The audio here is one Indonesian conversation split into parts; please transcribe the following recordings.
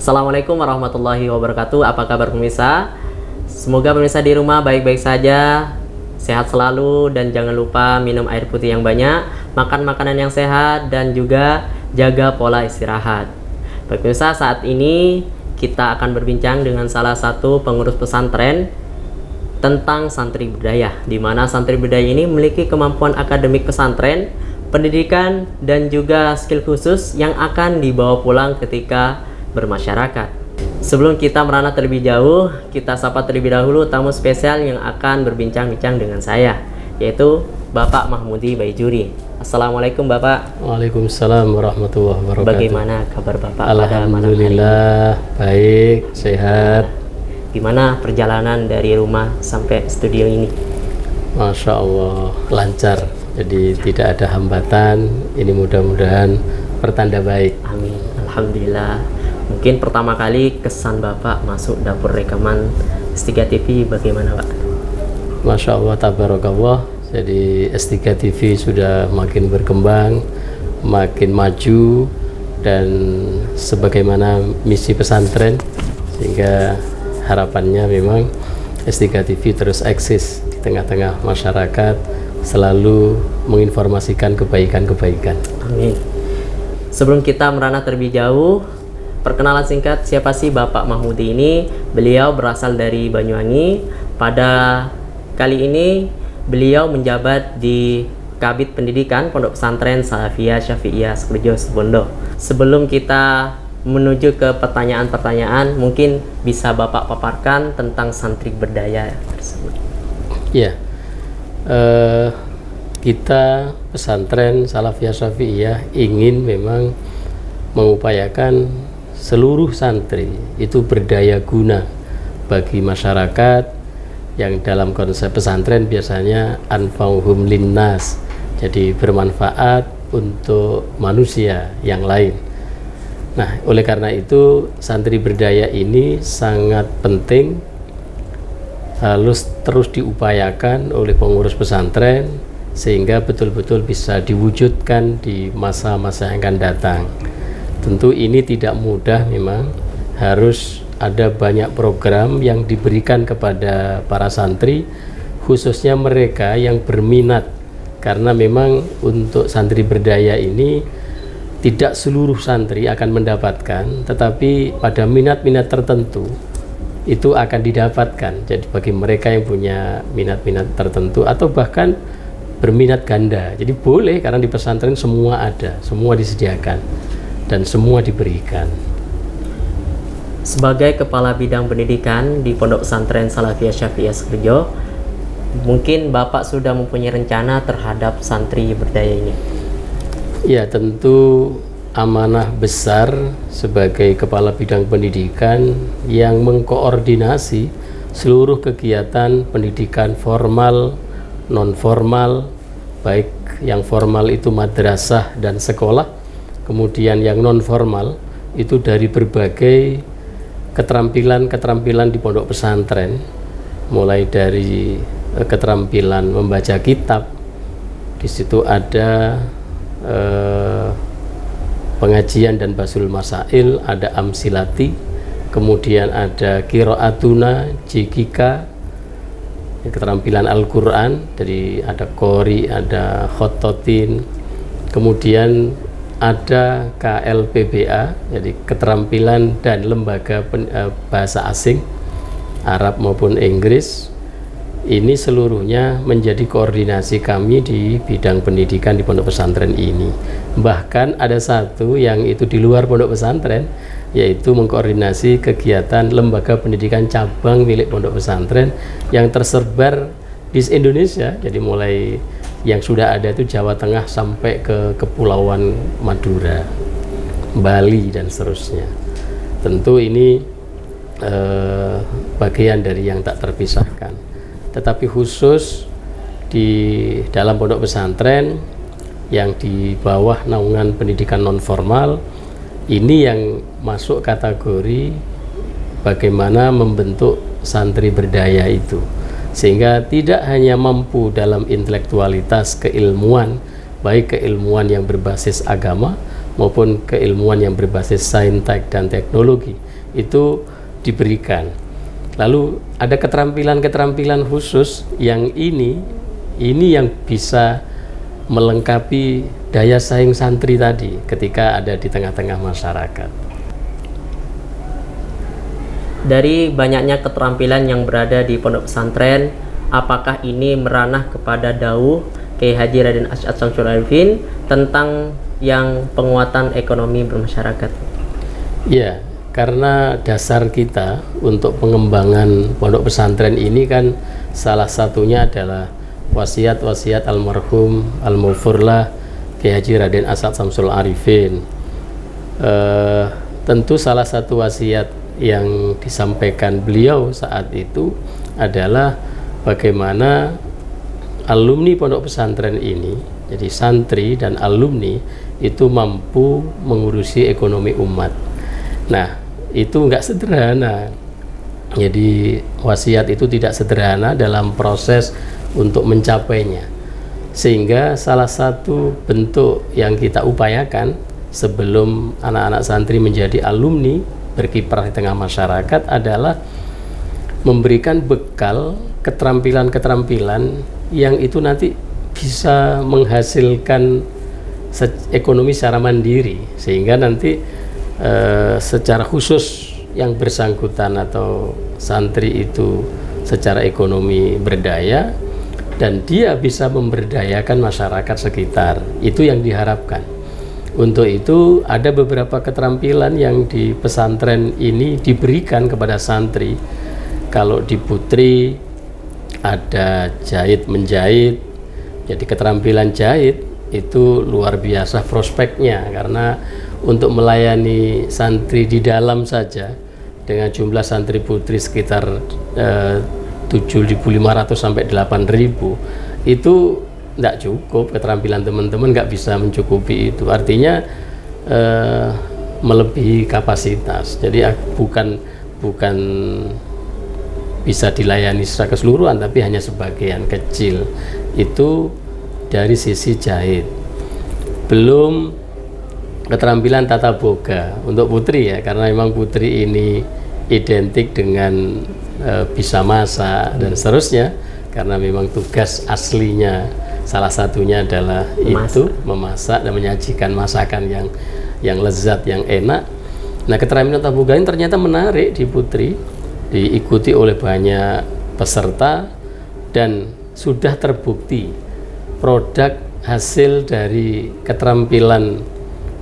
Assalamualaikum warahmatullahi wabarakatuh. Apa kabar pemirsa? Semoga pemirsa di rumah baik-baik saja, sehat selalu, dan jangan lupa minum air putih yang banyak, makan makanan yang sehat, dan juga jaga pola istirahat. Baik pemirsa, saat ini kita akan berbincang dengan salah satu pengurus pesantren tentang santri berdaya, di mana santri berdaya ini memiliki kemampuan akademik pesantren, pendidikan, dan juga skill khusus yang akan dibawa pulang ketika bermasyarakat. Sebelum kita merana terlebih jauh, kita sapa terlebih dahulu tamu spesial yang akan berbincang-bincang dengan saya, yaitu Bapak Mahmudi Baijuri. Assalamualaikum Bapak. Waalaikumsalam warahmatullahi wabarakatuh. Bagaimana kabar Bapak? Alhamdulillah, baik, sehat. Gimana perjalanan dari rumah sampai studio ini? Masya Allah, lancar. Jadi tidak ada hambatan. Ini mudah-mudahan pertanda baik. Amin. Alhamdulillah. Mungkin pertama kali kesan Bapak masuk dapur rekaman S3 TV bagaimana Pak? Masya Allah, tabarakallah. Jadi S3 TV sudah makin berkembang, makin maju, dan sebagaimana misi pesantren, sehingga harapannya memang S3 TV terus eksis di tengah-tengah masyarakat, selalu menginformasikan kebaikan-kebaikan. Amin. Sebelum kita merana terlebih jauh, perkenalan singkat, siapa sih Bapak Mahmudi ini? Beliau berasal dari Banyuwangi. Pada kali ini beliau menjabat di Kabid Pendidikan Pondok Pesantren Salafiyah Syafi'iyah Sekerjo Situbondo. Sebelum kita menuju ke pertanyaan-pertanyaan, mungkin bisa Bapak paparkan tentang santri berdaya tersebut. Ya, kita pesantren Salafiyah Syafi'iyah ingin memang mengupayakan seluruh santri itu berdaya guna bagi masyarakat, yang dalam konsep pesantren biasanya anfa'uhum linnas, jadi bermanfaat untuk manusia yang lain. Nah, oleh karena itu santri berdaya ini sangat penting, harus terus diupayakan oleh pengurus pesantren sehingga betul-betul bisa diwujudkan di masa-masa yang akan datang. Tentu ini tidak mudah, memang harus ada banyak program yang diberikan kepada para santri, khususnya mereka yang berminat, karena memang untuk santri berdaya ini tidak seluruh santri akan mendapatkan, tetapi pada minat-minat tertentu itu akan didapatkan. Jadi bagi mereka yang punya minat-minat tertentu atau bahkan berminat ganda, jadi boleh, karena di pesantren semua ada, semua disediakan dan semua diberikan. Sebagai Kepala Bidang Pendidikan di Pondok Pesantren Salafiyah Syafi'iyah Sekerjo, mungkin Bapak sudah mempunyai rencana terhadap santri berdaya ini? Ya, tentu amanah besar sebagai Kepala Bidang Pendidikan yang mengkoordinasi seluruh kegiatan pendidikan formal, non formal, baik yang formal itu madrasah dan sekolah, kemudian yang non formal itu dari berbagai keterampilan-keterampilan di pondok pesantren, mulai dari keterampilan membaca kitab, di situ ada pengajian dan basul masail, ada amsilati, kemudian ada qiraatuna, jikika, keterampilan Al-Quran, jadi ada qori, ada khototin, kemudian ada KLPBA, jadi keterampilan dan lembaga bahasa asing, Arab maupun Inggris. Ini seluruhnya menjadi koordinasi kami di bidang pendidikan di pondok pesantren ini. Bahkan ada satu yang itu di luar pondok pesantren, yaitu mengkoordinasi kegiatan lembaga pendidikan cabang milik pondok pesantren yang tersebar di Indonesia. Jadi mulai yang sudah ada itu Jawa Tengah sampai ke Kepulauan Madura, Bali, dan seterusnya. Tentu ini bagian dari yang tak terpisahkan. Tetapi khusus di dalam pondok pesantren yang di bawah naungan pendidikan non formal, ini yang masuk kategori bagaimana membentuk santri berdaya itu, sehingga tidak hanya mampu dalam intelektualitas keilmuan, baik keilmuan yang berbasis agama maupun keilmuan yang berbasis saintek dan teknologi, itu diberikan. Lalu ada keterampilan-keterampilan khusus yang ini yang bisa melengkapi daya saing santri tadi ketika ada di tengah-tengah masyarakat. Dari banyaknya keterampilan yang berada di pondok pesantren, apakah ini meranah kepada dawuh Kiai Haji Raden Asy'ad Syamsul Arifin tentang yang penguatan ekonomi bermasyarakat? Ya, karena dasar kita untuk pengembangan pondok pesantren ini kan salah satunya adalah wasiat-wasiat almarhum al-Mughfurlah Kiai Haji Raden Asy'ad Syamsul Arifin. Tentu salah satu wasiat yang disampaikan beliau saat itu adalah bagaimana alumni pondok pesantren ini, jadi santri dan alumni itu mampu mengurusi ekonomi umat. Nah, itu enggak sederhana. Jadi wasiat itu tidak sederhana dalam proses untuk mencapainya. Sehingga salah satu bentuk yang kita upayakan sebelum anak-anak santri menjadi alumni berkiprah di tengah masyarakat adalah memberikan bekal keterampilan-keterampilan yang itu nanti bisa menghasilkan ekonomi secara mandiri, sehingga nanti secara khusus yang bersangkutan atau santri itu secara ekonomi berdaya dan dia bisa memberdayakan masyarakat sekitar. Itu yang diharapkan. Untuk itu ada beberapa keterampilan yang di pesantren ini diberikan kepada santri. Kalau di Putri ada jahit menjahit. Jadi keterampilan jahit itu luar biasa prospeknya, karena untuk melayani santri di dalam saja dengan jumlah santri putri sekitar 7.500 sampai 8.000 itu tidak cukup. Keterampilan teman-teman nggak bisa mencukupi itu, artinya melebihi kapasitas. Jadi bukan bisa dilayani secara keseluruhan, tapi hanya sebagian kecil. Itu dari sisi jahit. Belum keterampilan tata boga untuk putri ya, karena memang putri ini identik dengan bisa masak dan seterusnya, karena memang tugas aslinya salah satunya adalah itu memasak dan menyajikan masakan yang lezat, yang enak. Nah, keterampilan tata boga ini ternyata menarik di putri, diikuti oleh banyak peserta dan sudah terbukti produk hasil dari keterampilan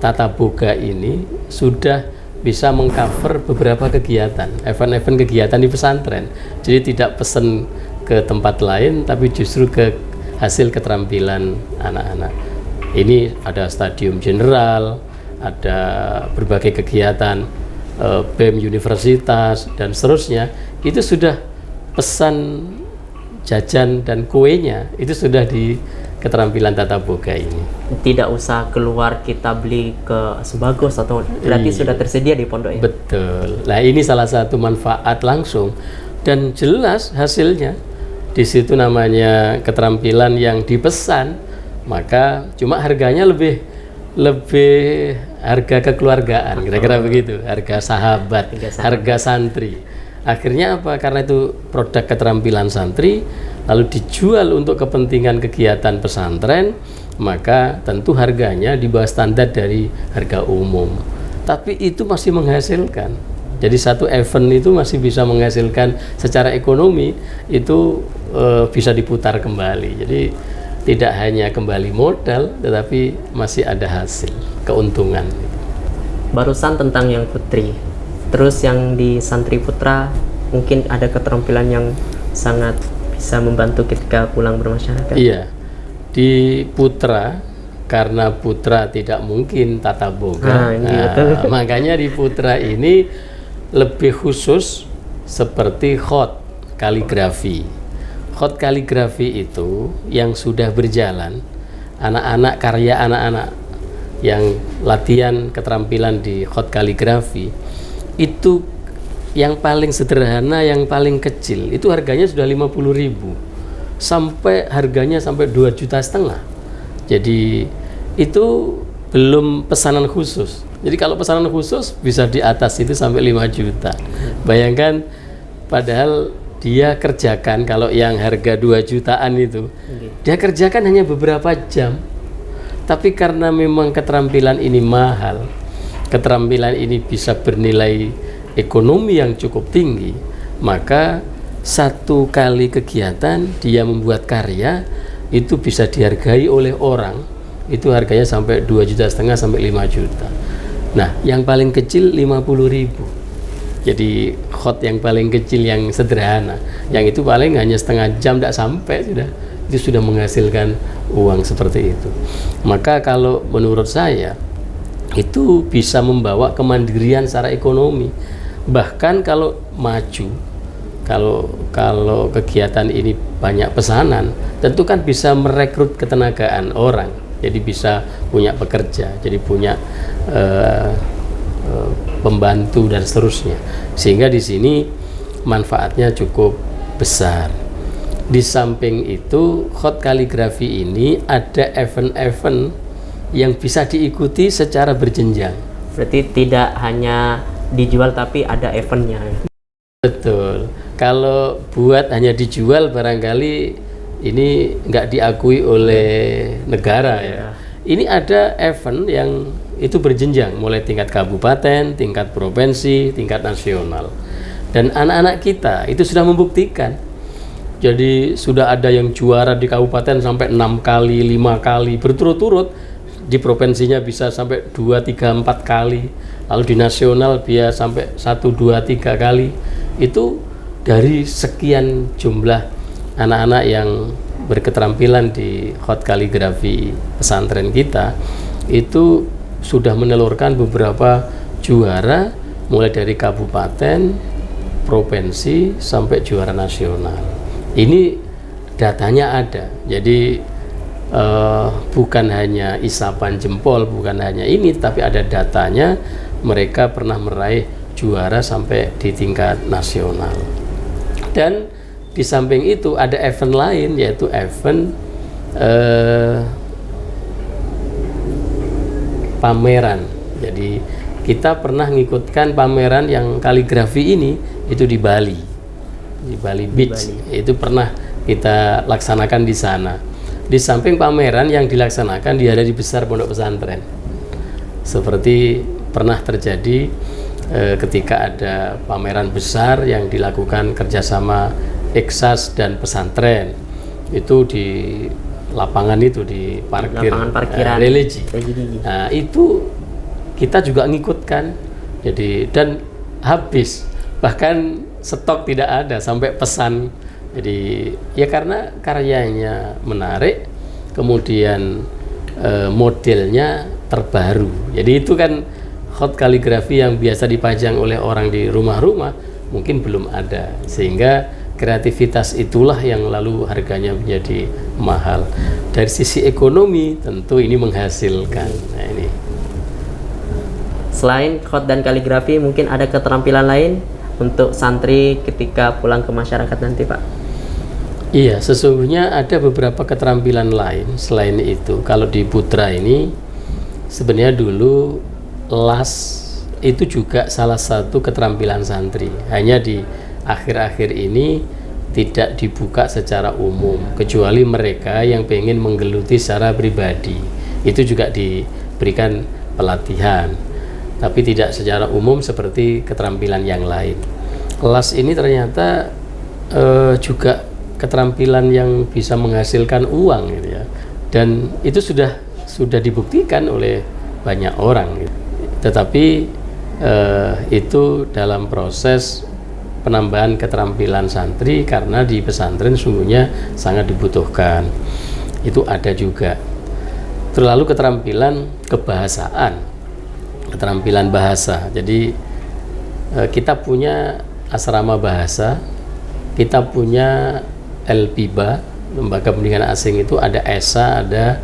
tata boga ini sudah bisa mengcover beberapa kegiatan, event-event kegiatan di pesantren. Jadi tidak pesan ke tempat lain, tapi justru ke hasil keterampilan anak-anak. Ini ada stadium general, ada berbagai kegiatan BEM universitas dan seterusnya. Itu sudah pesan jajan dan kuenya itu sudah di keterampilan tata boga ini. Tidak usah keluar kita beli ke Sebagos atau berarti sudah tersedia di pondok ya? Betul. Nah, ini salah satu manfaat langsung dan jelas hasilnya. Di situ namanya keterampilan yang dipesan, maka cuma harganya lebih harga kekeluargaan, kira-kira begitu, harga sahabat, harga santri. Akhirnya apa? Karena itu produk keterampilan santri lalu dijual untuk kepentingan kegiatan pesantren, maka tentu harganya di bawah standar dari harga umum. Tapi itu masih menghasilkan. Jadi satu event itu masih bisa menghasilkan secara ekonomi, itu bisa diputar kembali. Jadi tidak hanya kembali modal, tetapi masih ada hasil, keuntungan. Barusan tentang yang putri, terus yang di santri putra mungkin ada keterampilan yang sangat bisa membantu ketika pulang bermasyarakat. Iya, di putra karena putra tidak mungkin tata boga, makanya di putra ini lebih khusus seperti khot kaligrafi. Khot kaligrafi itu yang sudah berjalan, anak-anak karya anak-anak yang latihan keterampilan di khot kaligrafi itu yang paling sederhana, yang paling kecil itu harganya sudah 50.000 sampai harganya sampai 2,5 juta. Jadi itu belum pesanan khusus. Jadi kalau pesanan khusus bisa di atas itu sampai 5 juta. Bayangkan, padahal dia kerjakan kalau yang harga 2 jutaan itu, dia kerjakan hanya beberapa jam. Tapi karena memang keterampilan ini mahal, keterampilan ini bisa bernilai ekonomi yang cukup tinggi, maka satu kali kegiatan dia membuat karya itu bisa dihargai oleh orang, itu harganya sampai 2,5 juta sampai 5 juta. Nah, yang paling kecil 50.000. Jadi hot yang paling kecil yang sederhana, yang itu paling hanya setengah jam, tidak sampai itu sudah menghasilkan uang seperti itu. Maka kalau menurut saya itu bisa membawa kemandirian secara ekonomi. Bahkan kalau maju, kalau kegiatan ini banyak pesanan, tentu kan bisa merekrut ketenagaan orang. Jadi bisa punya pekerja, jadi punya pembantu dan seterusnya. Sehingga di sini manfaatnya cukup besar. Di samping itu, hot kaligrafi ini ada event-event yang bisa diikuti secara berjenjang. Berarti tidak hanya dijual tapi ada eventnya. Betul. Kalau buat hanya dijual barangkali ini nggak diakui oleh negara ya. Ini ada event yang itu berjenjang, mulai tingkat kabupaten, tingkat provinsi, tingkat nasional. Dan anak-anak kita itu sudah membuktikan. Jadi sudah ada yang juara di kabupaten sampai 6 kali, 5 kali berturut-turut. Di provinsinya bisa sampai 2, 3, 4 kali. Lalu di nasional dia sampai 1, 2, 3 kali. Itu dari sekian jumlah anak-anak yang berketerampilan di hot kaligrafi pesantren kita, itu sudah menelurkan beberapa juara mulai dari kabupaten, provinsi sampai juara nasional. Ini datanya ada. Jadi bukan hanya isapan jempol, bukan hanya ini, tapi ada datanya. Mereka pernah meraih juara sampai di tingkat nasional. Dan di samping itu ada event lain, yaitu event pameran. Jadi kita pernah ngikutkan pameran yang kaligrafi ini itu di Bali Beach. Itu pernah kita laksanakan di sana. Di samping pameran yang dilaksanakan di hari besar pondok pesantren, seperti pernah terjadi ketika ada pameran besar yang dilakukan kerjasama Eksas dan pesantren, itu di lapangan itu di parkiran religi. Nah, itu kita juga ngikutkan. Jadi dan habis, bahkan stok tidak ada, sampai pesan. Jadi ya karena karyanya menarik, kemudian modelnya terbaru. Jadi itu kan hot kaligrafi yang biasa dipajang oleh orang di rumah-rumah mungkin belum ada, sehingga kreativitas itulah yang lalu harganya menjadi mahal. Dari sisi ekonomi tentu ini menghasilkan. Nah, ini. Selain hot dan kaligrafi, mungkin ada keterampilan lain untuk santri ketika pulang ke masyarakat nanti, Pak? Iya, sesungguhnya ada beberapa keterampilan lain selain itu. Kalau di Putra ini sebenarnya dulu las itu juga salah satu keterampilan santri. Hanya di akhir-akhir ini tidak dibuka secara umum, kecuali mereka yang pengen menggeluti secara pribadi. Itu juga diberikan pelatihan, tapi tidak secara umum seperti keterampilan yang lain. Las ini ternyata juga keterampilan yang bisa menghasilkan uang gitu ya. Dan itu sudah dibuktikan oleh banyak orang gitu. Tetapi itu dalam proses penambahan keterampilan santri, karena di pesantren sungguhnya sangat dibutuhkan. Itu ada juga. Terlalu keterampilan kebahasaan, keterampilan bahasa. Jadi kita punya asrama bahasa, kita punya LPIBA, lembaga pendidikan asing itu ada ESA, ada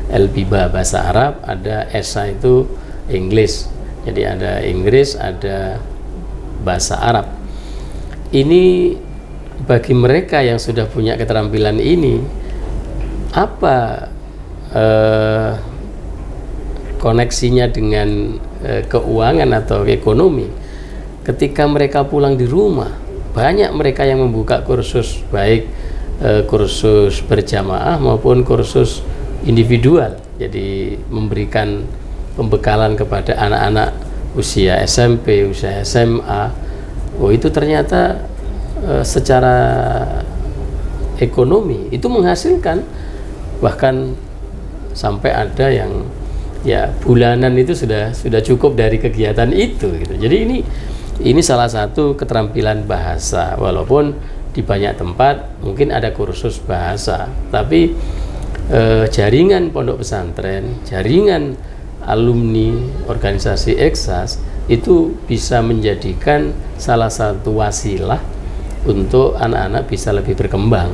LPIBA bahasa Arab, ada ESA itu Inggris. Jadi ada Inggris, ada bahasa Arab. Ini bagi mereka yang sudah punya keterampilan ini, apa koneksinya dengan keuangan atau ekonomi, ketika mereka pulang di rumah, banyak mereka yang membuka kursus, baik kursus berjamaah maupun kursus individual. Jadi memberikan pembekalan kepada anak-anak usia SMP, usia SMA. Oh, itu ternyata secara ekonomi itu menghasilkan, bahkan sampai ada yang ya bulanan itu sudah cukup dari kegiatan itu gitu. Jadi ini salah satu keterampilan bahasa, walaupun di banyak tempat mungkin ada kursus bahasa, tapi jaringan pondok pesantren, jaringan alumni organisasi Eksas itu bisa menjadikan salah satu wasilah untuk anak-anak bisa lebih berkembang.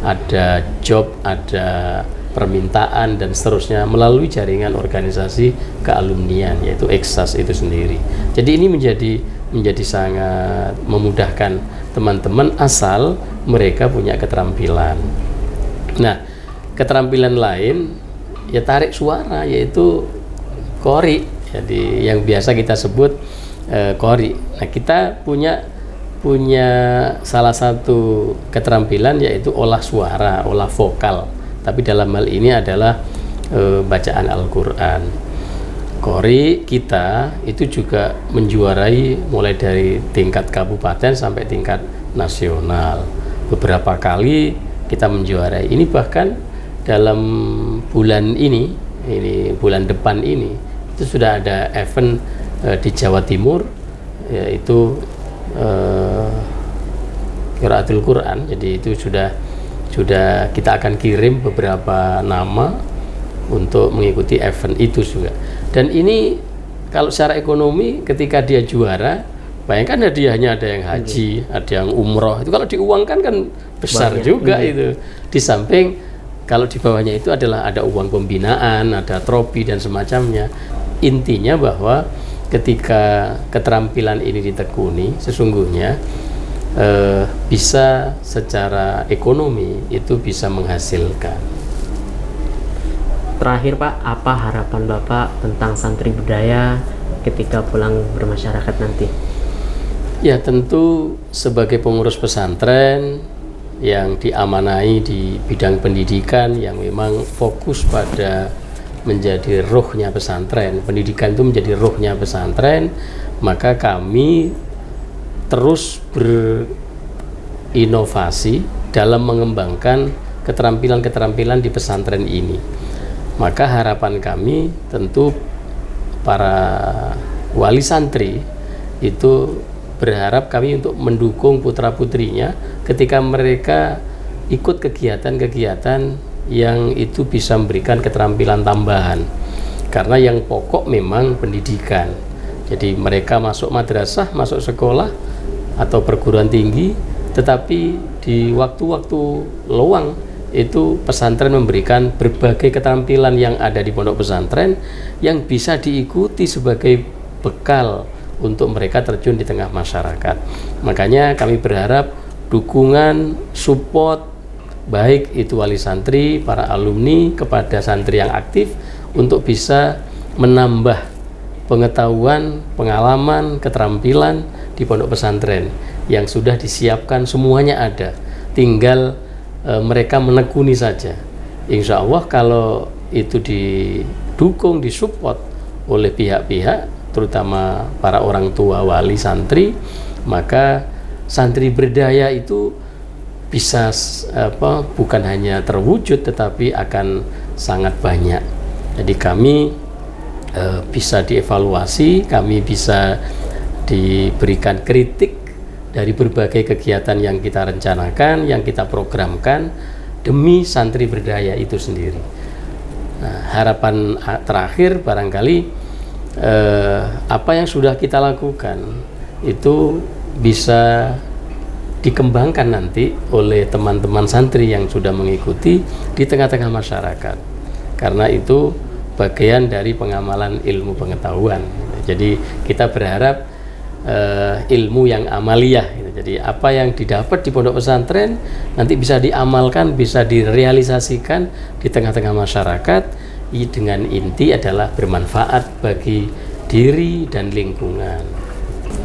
Ada job, ada permintaan dan seterusnya melalui jaringan organisasi kealumnian, yaitu Eksas itu sendiri. Jadi ini menjadi sangat memudahkan teman-teman asal mereka punya keterampilan. Nah, keterampilan lain ya tarik suara, yaitu qori. Jadi yang biasa kita sebut qori. Nah, kita punya salah satu keterampilan yaitu olah suara, olah vokal. Tapi dalam hal ini adalah bacaan Al-Quran. Qori kita itu juga menjuarai mulai dari tingkat kabupaten sampai tingkat nasional. Beberapa kali kita menjuarai. Ini bahkan dalam bulan ini bulan depan ini itu sudah ada event di Jawa Timur, yaitu Qiraatul Quran. Jadi itu sudah kita akan kirim beberapa nama untuk mengikuti event itu juga. Dan ini kalau secara ekonomi ketika dia juara, bayangkan hadiahnya ada yang haji, ada yang umroh. Itu kalau diuangkan kan besar banyak juga itu. Di samping kalau di bawahnya itu adalah ada uang pembinaan, ada trofi dan semacamnya. Intinya bahwa ketika keterampilan ini ditekuni, sesungguhnya bisa secara ekonomi itu bisa menghasilkan. Terakhir Pak, apa harapan Bapak tentang santri budaya ketika pulang bermasyarakat nanti? Ya, tentu sebagai pengurus pesantren yang diamanai di bidang pendidikan, yang memang fokus pada menjadi ruhnya pesantren, pendidikan itu menjadi ruhnya pesantren, maka kami terus berinovasi dalam mengembangkan keterampilan-keterampilan di pesantren ini. Maka harapan kami tentu para wali santri itu berharap kami untuk mendukung putra-putrinya ketika mereka ikut kegiatan-kegiatan yang itu bisa memberikan keterampilan tambahan. Karena yang pokok memang pendidikan. Jadi mereka masuk madrasah, masuk sekolah atau perguruan tinggi, tetapi di waktu-waktu luang itu pesantren memberikan berbagai keterampilan yang ada di pondok pesantren yang bisa diikuti sebagai bekal untuk mereka terjun di tengah masyarakat. Makanya kami berharap dukungan, support, baik itu wali santri, para alumni kepada santri yang aktif untuk bisa menambah pengetahuan, pengalaman, keterampilan di pondok pesantren yang sudah disiapkan, semuanya ada. Tinggal mereka menekuni saja. Insya Allah kalau itu didukung, disupport oleh pihak-pihak, terutama para orang tua wali santri, maka santri berdaya itu bisa bukan hanya terwujud tetapi akan sangat banyak. Jadi kami bisa dievaluasi, kami bisa diberikan kritik dari berbagai kegiatan yang kita rencanakan, yang kita programkan demi santri berdaya itu sendiri. Nah, harapan terakhir barangkali apa yang sudah kita lakukan itu bisa dikembangkan nanti oleh teman-teman santri yang sudah mengikuti di tengah-tengah masyarakat. Karena itu bagian dari pengamalan ilmu pengetahuan. Jadi kita berharap ilmu yang amaliyah gitu. Jadi apa yang didapat di pondok pesantren nanti bisa diamalkan, bisa direalisasikan di tengah-tengah masyarakat dengan inti adalah bermanfaat bagi diri dan lingkungan.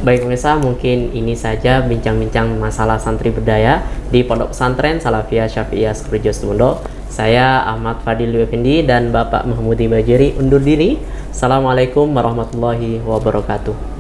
Baik pemirsa, mungkin ini saja bincang-bincang masalah santri berdaya di Pondok Pesantren Salafiyah Syafi'iyah Sukorejo Situbondo. Saya Ahmad Fadil Effendi dan Bapak Mahmudi Bajiri undur diri. Assalamualaikum warahmatullahi wabarakatuh.